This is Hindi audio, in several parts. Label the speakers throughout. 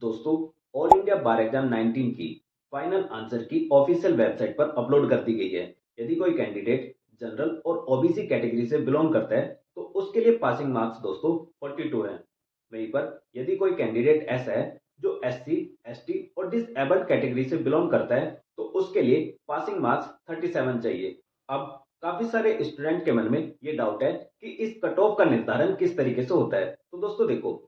Speaker 1: दोस्तों, ऑल इंडिया बार एग्जाम 19 की फाइनल आंसर की ऑफिशियल वेबसाइट पर अपलोड कर दी गई है। यदि कोई कैंडिडेट जनरल और ओबीसी कैटेगरी से बिलोंग करता है तो उसके लिए पासिंग मार्क्स दोस्तों 42 हैं। वहीं पर यदि कोई कैंडिडेट ऐसा है जो एससी, एसटी और डिसेबल्ड कैटेगरी से बिलोंग करता है तो उसके लिए पासिंग मार्क्स 37 चाहिए। अब काफी सारे स्टूडेंट के मन में ये डाउट है कि इस कट ऑफ का निर्धारण किस तरीके से होता है। तो दोस्तों देखो,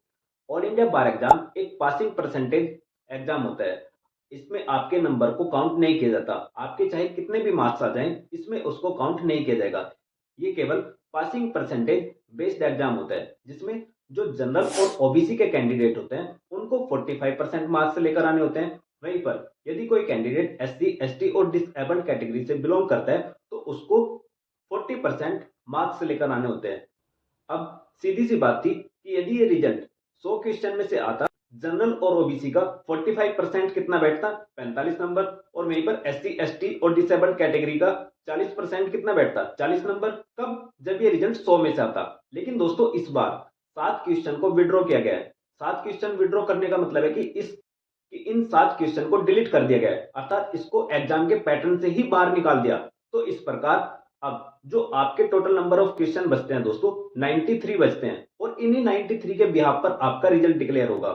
Speaker 1: ऑल इंडिया बार एग्जाम एक पासिंग परसेंटेज एग्जाम होता है। इसमें आपके नंबर को काउंट नहीं किया जाता। आपके चाहे कितने भी मार्क्स आ जाएं, इसमें उसको काउंट नहीं किया जाएगा। ये केवल पासिंग परसेंटेज बेस्ड एग्जाम होता है, जिसमें जो जनरल और ओबीसी के कैंडिडेट होते हैं उनको 45% मार्क्स लेकर आने होते हैं। वहीं पर यदि कोई कैंडिडेट एससी, एसटी और डिसेबल्ड कैटेगरी से बिलोंग करता है तो उसको 40% मार्क्स लेकर आने होते हैं। अब सीधी सी बात थी कि यदि ये रिजल्ट 100 क्वेश्चन में से आता, जनरल और ओबीसी का 45% कितना बैठता, 45 नंबर, और वहीं पर एससी, एसटी और डिसेबल्ड कैटेगरी का 40% कितना बैठता, 40 नंबर। कब? जब ये रिजल्ट 100 में से आता। लेकिन दोस्तों इस बार 7 क्वेश्चन को विड्रॉ किया गया है। 7 क्वेश्चन विड्रॉ करने का मतलब है कि इन 7 क्वेश्चन को डिलीट कर दिया गया है, अर्थात इसको एग्जाम के पैटर्न से ही बाहर निकाल दिया। तो इस प्रकार अब जो आपके टोटल नंबर ऑफ क्वेश्चन बचते हैं दोस्तों 93 बचते हैं, और इन्हीं 93 के बिहाफ पर आपका रिजल्ट डिक्लेयर होगा।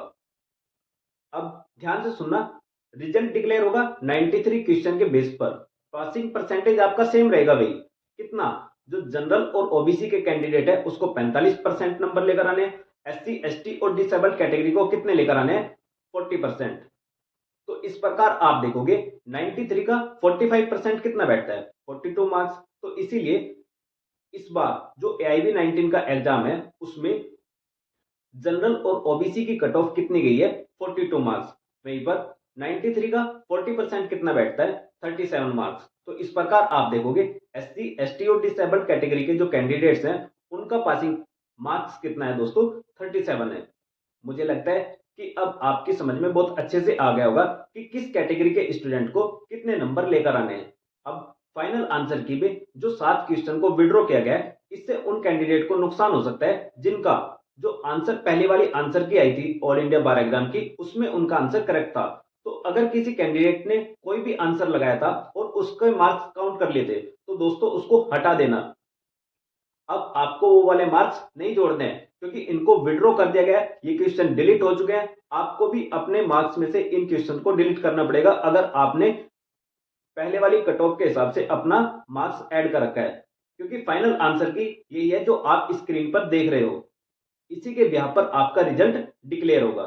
Speaker 1: अब ध्यान से सुनना, रिजल्ट डिक्लेयर होगा 93 क्वेश्चन के बेस पर। पासिंग परसेंटेज आपका सेम रहेगा भाई। कितना? जो जनरल और ओबीसी के कैंडिडेट है उसको 45% नंबर लेकर आने, एससी, एसटी और डिसेबल्ड कैटेगरी को कितने लेकर आने हैं, 40%। तो इस प्रकार आप देखोगे 93 का 45% कितना बैठता है, 42 मार्क्स। तो इसीलिए इस बार जो एआईबी 19 का एग्जाम है उसमें जनरल और ओबीसी की कट ऑफ कितनी गई है, 42 मार्क्स। वहीं पर 93 का 40% कितना बैठता है, 37 मार्क्स। तो इस प्रकार आप देखोगे एससी, एसटी और डिसेबल्ड कैटेगरी के जो कैंडिडेट्स हैं उनका पासिंग मार्क्स कितना है दोस्तों, 37 है। मुझे लगता है कि अब आपकी समझ में बहुत अच्छे से आ गया होगा कि किस कैटेगरी के स्टूडेंट को कितने नंबर लेकर आने हैं। अब फाइनल आंसर की में जो 7 क्वेश्चन को विड्रॉ किया गया है, इससे उन कैंडिडेट को नुकसान हो सकता है जिनका जो आंसर पहले वाली आंसर की आई थी ऑल इंडिया बार एग्जाम की, उसमें उनका आंसर करेक्ट था। तो अगर किसी कैंडिडेट ने कोई भी आंसर लगाया था और उसके मार्क्स काउंट कर लिए थे तो दोस्तों उसको हटा देना। अब आपको वो वाले मार्क्स नहीं जोड़ने हैं क्योंकि इनको विड्रॉ कर दिया गया है, ये क्वेश्चन डिलीट हो चुके हैं। आपको भी अपने मार्क्स में से इन क्वेश्चन को डिलीट करना पड़ेगा अगर आपने पहले वाली कट ऑफ के हिसाब से अपना मार्क्स ऐड कर रखा है, क्योंकि फाइनल आंसर की यही है जो आप स्क्रीन पर देख रहे हो। इसी के बिहाफ पर आपका रिजल्ट डिक्लेयर होगा।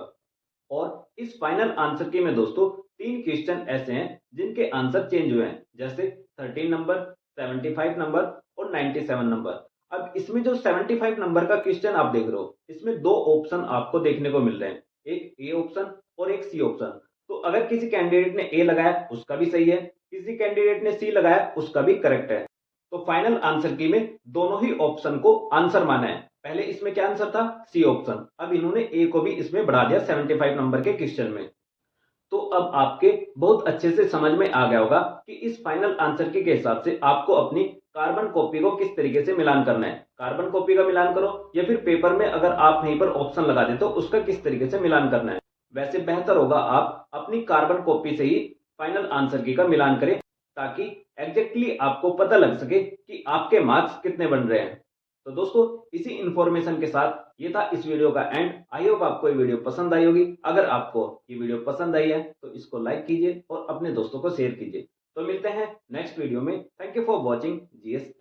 Speaker 1: और इस फाइनल आंसर की में दोस्तों 3 क्वेश्चन ऐसे हैं जिनके आंसर चेंज हुए हैं, जैसे 13 नंबर, 75 नंबर और 97 नंबर। अब इसमें जो 75 नंबर का क्वेश्चन आप देख रहे हो, इसमें 2 ऑप्शन आपको देखने को मिल रहे हैं, एक ए ऑप्शन और एक सी ऑप्शन। तो अगर किसी कैंडिडेट ने ए लगाया उसका भी सही है, किसी कैंडिडेट ने सी लगाया उसका भी करेक्ट है। तो फाइनल आंसर की में दोनों ही ऑप्शन को आंसर माना है। पहले इसमें क्या आंसर था, सी ऑप्शन, अब इन्होंने ए को भी इसमें बढ़ा दिया 75 नंबर के क्वेश्चन में। तो अब आपके बहुत अच्छे से समझ में आ गया होगा कि इस फाइनल आंसर के हिसाब से आपको अपनी कार्बन कॉपी को किस तरीके से मिलान करना है। कार्बन कॉपी का मिलान करो या फिर पेपर में अगर आप वहीं पर ऑप्शन लगा दे तो उसका किस तरीके से मिलान करना है। वैसे बेहतर होगा आप अपनी कार्बन कॉपी से ही फाइनल आंसर की का मिलान करें, ताकि एग्जैक्टली आपको पता लग सके कि आपके मार्क्स कितने बन रहे हैं। तो दोस्तों इसी इंफॉर्मेशन के साथ ये था इस वीडियो का एंड। आई होप आपको ये वीडियो पसंद आई होगी। अगर आपको ये वीडियो पसंद आई है तो इसको लाइक कीजिए और अपने दोस्तों को शेयर कीजिए। तो मिलते हैं नेक्स्ट वीडियो में। Thank you for watching GS.